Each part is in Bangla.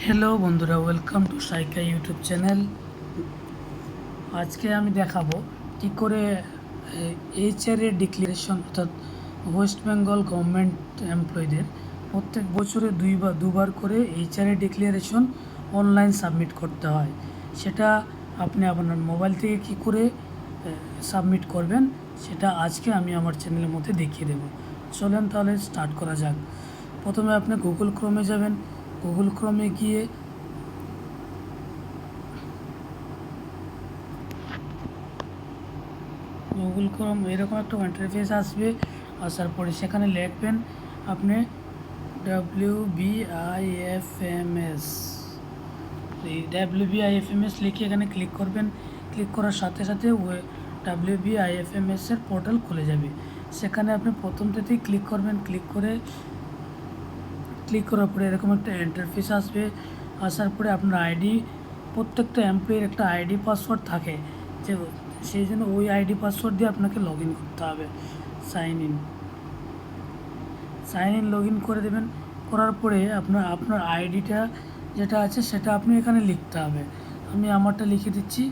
হ্যালো বন্ধুরা, welcome to Saika YouTube channel. আজকে আমি দেখাবো কী করে এইচআর এর ডিক্লারেশন, অর্থাৎ ওয়েস্ট বেঙ্গল গভর্নমেন্ট এমপ্লয়ীদের প্রত্যেক বছরে দুবার করে এইচআর এর ডিক্লারেশন অনলাইন সাবমিট করতে হয়। সেটা আপনি আপনার মোবাইল থেকে কী করে সাবমিট করবেন সেটা আজকে আমি আমার চ্যানেলের মধ্যে দেখিয়ে দেবো। চলেন তাহলে স্টার্ট করা যাক। প্রথমে আপনি গুগল ক্রোমে যাবেন। গুগল ক্রোমে গিয়ে গুগল ক্রোম এরকম একটা ইন্টারফেস আসবে। আসার পরে সেখানে লিখবেন আপনি WBIFMS, এই WBIFMS লিখে এখানে ক্লিক করবেন। ক্লিক করার সাথে সাথে WBIFMS এর পোর্টাল খুলে যাবে। সেখানে আপনি প্রথমটাতেই ক্লিক করবেন। ক্লিক করার পরে এরকম একটা ইন্টারফেস আসবে। আসার পরে আপনার আইডি, প্রত্যেকটা এমপ্লয়ির একটা আইডি পাসওয়ার্ড থাকে, যে সেই জন্য ওই আইডি পাসওয়ার্ড দিয়ে আপনাকে লগ ইন করতে হবে। সাইন ইন লগ ইন করে দেবেন। করার পরে আপনার আইডিটা যেটা আছে সেটা আপনি এখানে লিখতে হবে। আমি আমারটা লিখে দিচ্ছি।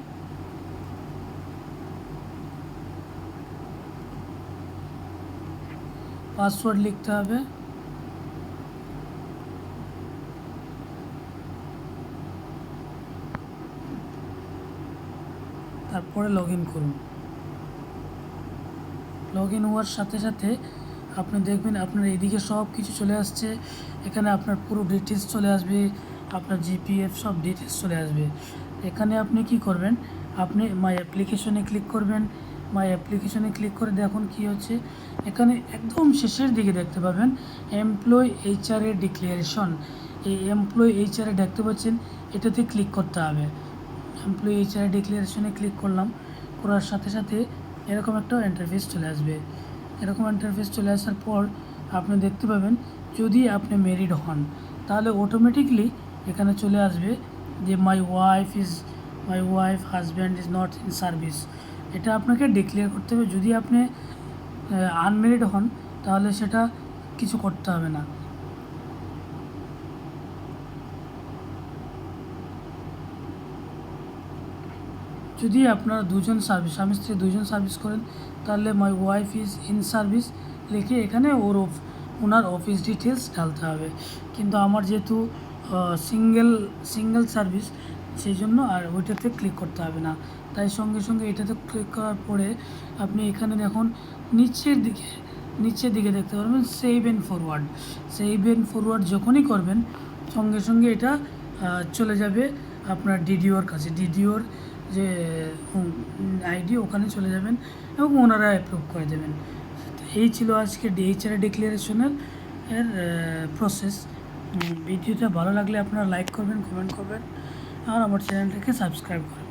পাসওয়ার্ড লিখতে হবে। তারপরে লগ ইন করুন। লগ ইন হওয়ার সাথে সাথে আপনি দেখবেন আপনার এদিকে সব কিছু চলে আসছে। এখানে আপনার পুরো ডিটেলস চলে আসবে, আপনার জিপিএফ সব ডিটেলস চলে আসবে। এখানে আপনি কি করবেন, আপনি মাই অ্যাপ্লিকেশনে ক্লিক করবেন। মাই অ্যাপ্লিকেশনে ক্লিক করে দেখুন কি হচ্ছে। এখানে একদম শেষের দিকে দেখতে পাবেন এমপ্লয়ি এইচআর এর ডিক্লারেশন। এই এমপ্লয়ি এইচআর দেখতে পাচ্ছেন, এটাতে ক্লিক করতে হবে। এমপ্লয়ি এইচআর ডিক্লারেশনে ক্লিক করলাম। করার সাথে সাথে এরকম একটা ইন্টারফেস চলে আসবে। এরকম ইন্টারফেস চলে আসার পর আপনি দেখতে পাবেন, যদি আপনি ম্যারিড হন তাহলে অটোমেটিকলি এখানে চলে আসবে যে my wife husband is not in service. এটা আপনাকে ডিক্লেয়ার করতে হবে। যদি আপনি আনম্যারিড হন তাহলে সেটা কিছু করতে হবে না। যদি আপনারা স্বামী স্ত্রী দুজন সার্ভিস করেন তাহলে my wife is in service লিখে এখানে ওনার অফিস ডিটেলস ঢালতে হবে। কিন্তু আমার যেহেতু সিঙ্গেল সার্ভিস, সেই জন্য আর ওইটাতে ক্লিক করতে হবে না। তাই সঙ্গে সঙ্গে এটাতে ক্লিক করার পরে আপনি এখানে দেখুন নিচের দিকে দেখতে পারবেন সেভ অ্যান্ড ফরওয়ার্ড যখনই করবেন সঙ্গে সঙ্গে এটা চলে যাবে আপনার ডিডিওর কাছে। ডিডিওর যে আইডি, ওখানে চলে যাবেন এবং ওনারা অ্যাপ্রুভ করে দেবেন। এই ছিল আজকে এইচআর ডিক্লারেশনের প্রসেস। ভিডিওটা ভালো লাগলে আপনারা লাইক করবেন, কমেন্ট করবেন আর আমার চ্যানেলটাকে সাবস্ক্রাইব করবেন।